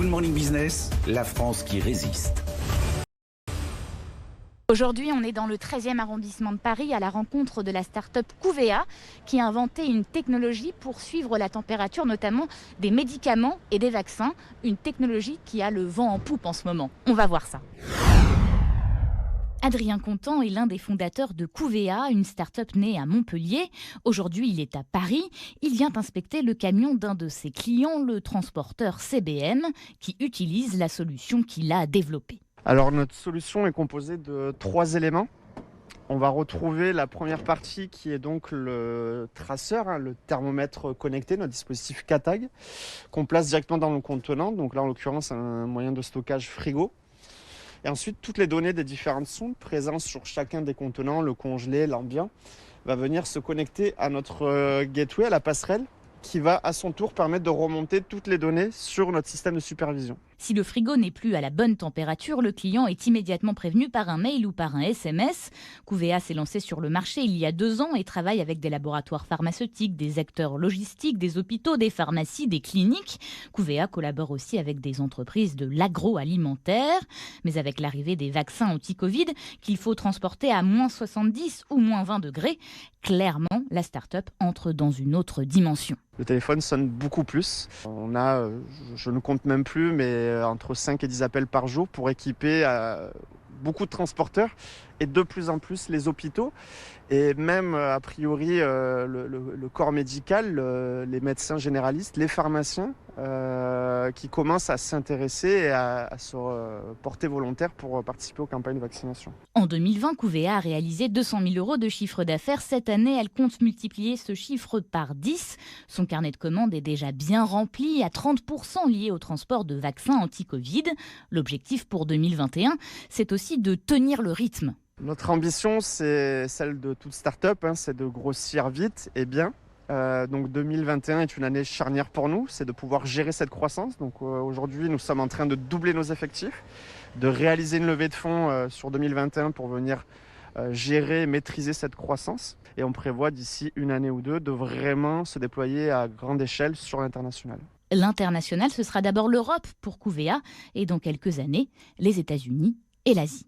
Good Morning Business, la France qui résiste. Aujourd'hui, on est dans le 13e arrondissement de Paris à la rencontre de la start-up Couvea qui a inventé une technologie pour suivre la température, notamment des médicaments et des vaccins. Une technologie qui a le vent en poupe en ce moment. On va voir ça. Adrien Contant est l'un des fondateurs de Couvea, une start-up née à Montpellier. Aujourd'hui, il est à Paris. Il vient inspecter le camion d'un de ses clients, le transporteur CBM, qui utilise la solution qu'il a développée. Alors notre solution est composée de 3 éléments. On va retrouver la première partie qui est donc le traceur, le thermomètre connecté, notre dispositif K-Tag, qu'on place directement dans le contenant. Donc là en l'occurrence un moyen de stockage frigo. Et ensuite toutes les données des différentes sondes présentes sur chacun des contenants, le congelé, l'ambient, va venir se connecter à notre gateway, à la passerelle, qui va à son tour permettre de remonter toutes les données sur notre système de supervision. Si le frigo n'est plus à la bonne température, le client est immédiatement prévenu par un mail ou par un SMS. Couvea s'est lancé sur le marché il y a 2 ans et travaille avec des laboratoires pharmaceutiques, des acteurs logistiques, des hôpitaux, des pharmacies, des cliniques. Couvea collabore aussi avec des entreprises de l'agroalimentaire. Mais avec l'arrivée des vaccins anti-Covid qu'il faut transporter à moins 70 ou moins 20 degrés, clairement, la start-up entre dans une autre dimension. Le téléphone sonne beaucoup plus. On a, je ne compte même plus, mais entre 5 et 10 appels par jour pour équiper beaucoup de transporteurs et de plus en plus les hôpitaux. Et même, a priori, le corps médical, les médecins généralistes, les pharmaciens qui commencent à s'intéresser et à se porter volontaires pour participer aux campagnes de vaccination. En 2020, Couvea a réalisé 200 000 euros de chiffre d'affaires. Cette année, elle compte multiplier ce chiffre par 10. Son carnet de commandes est déjà bien rempli, à 30% lié au transport de vaccins anti-Covid. L'objectif pour 2021, c'est aussi de tenir le rythme. Notre ambition, c'est celle de toute start-up, c'est de grossir vite et bien. Donc 2021 est une année charnière pour nous, c'est de pouvoir gérer cette croissance. Donc aujourd'hui, nous sommes en train de doubler nos effectifs, de réaliser une levée de fonds sur 2021 pour venir gérer, maîtriser cette croissance. Et on prévoit d'ici 1 année ou 2 de vraiment se déployer à grande échelle sur l'international. L'international, ce sera d'abord l'Europe pour Couvea et dans quelques années, les États-Unis et l'Asie.